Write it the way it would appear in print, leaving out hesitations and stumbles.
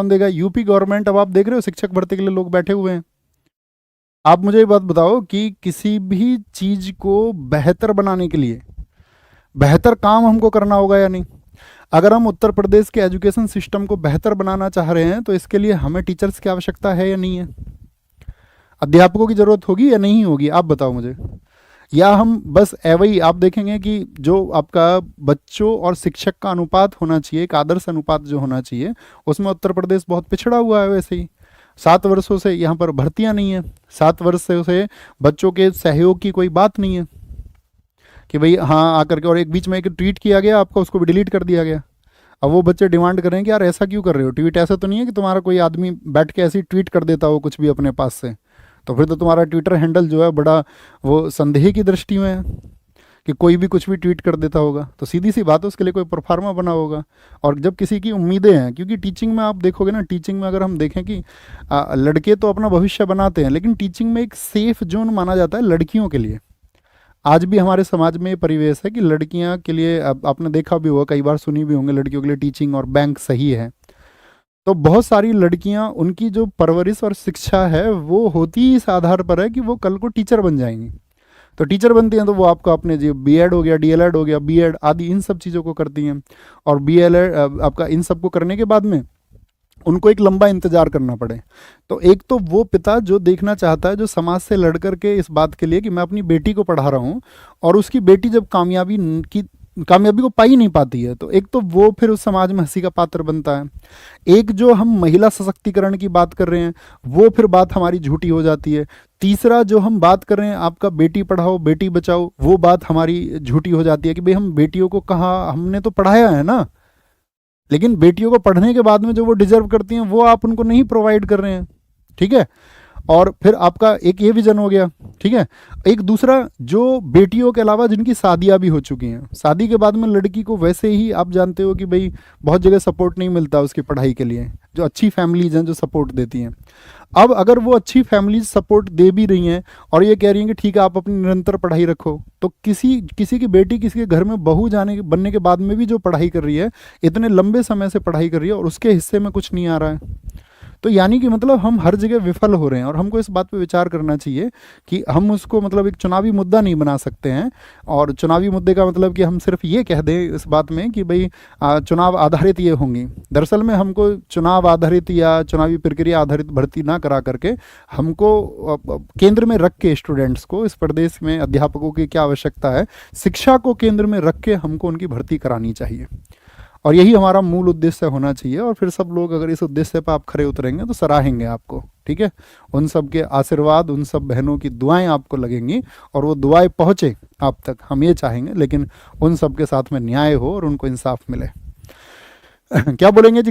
कौन देगा? UP government. अब आप देख रहे हो शिक्षक भर्ती के लिए लोग बैठे हुए हैं। आप मुझे ये बात बताओ कि किसी भी चीज को बेहतर बनाने के लिए बेहतर काम हमको करना होगा या नहीं? अगर हम उत्तर प्रदेश के एजुकेशन सिस्टम को बेहतर बनाना चाह रहे हैं तो इसके लिए हमें टीचर्स की आवश्यकता है या नहीं है? अध्यापकों की जरूरत होगी या नहीं होगी? आप बताओ मुझे। या हम बस वही आप देखेंगे कि जो आपका बच्चों और शिक्षक का अनुपात होना चाहिए, एक आदर्श अनुपात जो होना चाहिए, उसमें उत्तर प्रदेश बहुत पिछड़ा हुआ है। वैसे ही 7 वर्षों से यहाँ पर भर्तियाँ नहीं है, 7 वर्षों से बच्चों के सहयोग की कोई बात नहीं है कि भाई हाँ आकर के, और एक बीच में एक ट्वीट किया गया आपका, उसको भी डिलीट कर दिया गया। अब वो बच्चे डिमांड कर रहे हैं कि यार ऐसा क्यों कर रहे हो? ट्वीट ऐसा तो नहीं है कि तुम्हारा कोई आदमी बैठ के ऐसे ही ट्वीट कर देता हो कुछ भी अपने पास से? तो फिर तो तुम्हारा ट्विटर हैंडल जो है बड़ा वो संदेह की दृष्टि में है कि कोई भी कुछ भी ट्वीट कर देता होगा। तो सीधी सी बात है, उसके लिए कोई प्रोफार्मा बना होगा। और जब किसी की उम्मीदें हैं, क्योंकि टीचिंग में आप देखोगे ना, टीचिंग में अगर हम देखें कि लड़के तो अपना भविष्य बनाते हैं, लेकिन टीचिंग में एक सेफ जोन माना जाता है लड़कियों के लिए। आज भी हमारे समाज में ये परिवेश है कि लड़कियां के लिए, अब आपने देखा भी होगा, कई बार सुनी भी होंगे, लड़कियों के लिए टीचिंग और बैंक सही है। तो बहुत सारी लड़कियां, उनकी जो परवरिश और शिक्षा है वो होती ही इस आधार पर है कि वो कल को टीचर बन जाएंगी। तो टीचर बनती हैं तो वो आपका अपने जो बीएड हो गया, डीएलएड हो गया, बीएड आदि इन सब चीज़ों को करती हैं। और बीएलएड आपका इन सब को करने के बाद में उनको एक लंबा इंतजार करना पड़े। तो एक तो वो पिता जो देखना चाहता है, जो समाज से लड़ करके इस बात के लिए कि मैं अपनी बेटी को पढ़ा रहा हूँ, और उसकी बेटी जब कामयाबी को पा ही नहीं पाती है, तो एक तो वो फिर उस समाज में हंसी का पात्र बनता है। एक जो हम महिला सशक्तिकरण की बात कर रहे हैं, वो फिर बात हमारी झूठी हो जाती है। तीसरा जो हम बात कर रहे हैं आपका बेटी पढ़ाओ बेटी बचाओ, वो बात हमारी झूठी हो जाती है कि भाई हम बेटियों को कहाँ, हमने तो पढ़ाया है ना, लेकिन बेटियों को पढ़ने के बाद में जो वो डिजर्व करती हैं वो आप उनको नहीं प्रोवाइड कर रहे हैं। ठीक है। और फिर आपका एक ये विजन हो गया। ठीक है। एक दूसरा, जो बेटियों के अलावा जिनकी शादियां भी हो चुकी हैं, शादी के बाद में लड़की को वैसे ही आप जानते हो कि भाई बहुत जगह सपोर्ट नहीं मिलता उसकी पढ़ाई के लिए, जो अच्छी फैमिलीज हैं जो सपोर्ट देती हैं। अब अगर वो अच्छी फैमिलीज सपोर्ट दे भी रही हैं और ये कह रही हैं कि ठीक है आप अपनी निरंतर पढ़ाई रखो, तो किसी किसी की बेटी किसी के घर में बहू बनने के बाद में भी जो पढ़ाई कर रही है, इतने लंबे समय से पढ़ाई कर रही है, और उसके हिस्से में कुछ नहीं आ रहा है, तो यानी कि मतलब हम हर जगह विफल हो रहे हैं। और हमको इस बात पे विचार करना चाहिए कि हम उसको मतलब एक चुनावी मुद्दा नहीं बना सकते हैं। और चुनावी मुद्दे का मतलब कि हम सिर्फ ये कह दें इस बात में कि भाई चुनाव आधारित ये होंगी। दरअसल में हमको चुनाव आधारित या चुनावी प्रक्रिया आधारित भर्ती ना करा करके हमको केंद्र में रख के स्टूडेंट्स को, इस प्रदेश में अध्यापकों की क्या आवश्यकता है, शिक्षा को केंद्र में रख के हमको उनकी भर्ती करानी चाहिए। और यही हमारा मूल उद्देश्य होना चाहिए। और फिर सब लोग अगर इस उद्देश्य पर आप खरे उतरेंगे तो सराहेंगे आपको। ठीक है। उन सब के आशीर्वाद, उन सब बहनों की दुआएं आपको लगेंगी, और वो दुआएं पहुँचे आप तक, हम ये चाहेंगे। लेकिन उन सब के साथ में न्याय हो और उनको इंसाफ मिले। क्या बोलेंगे जी?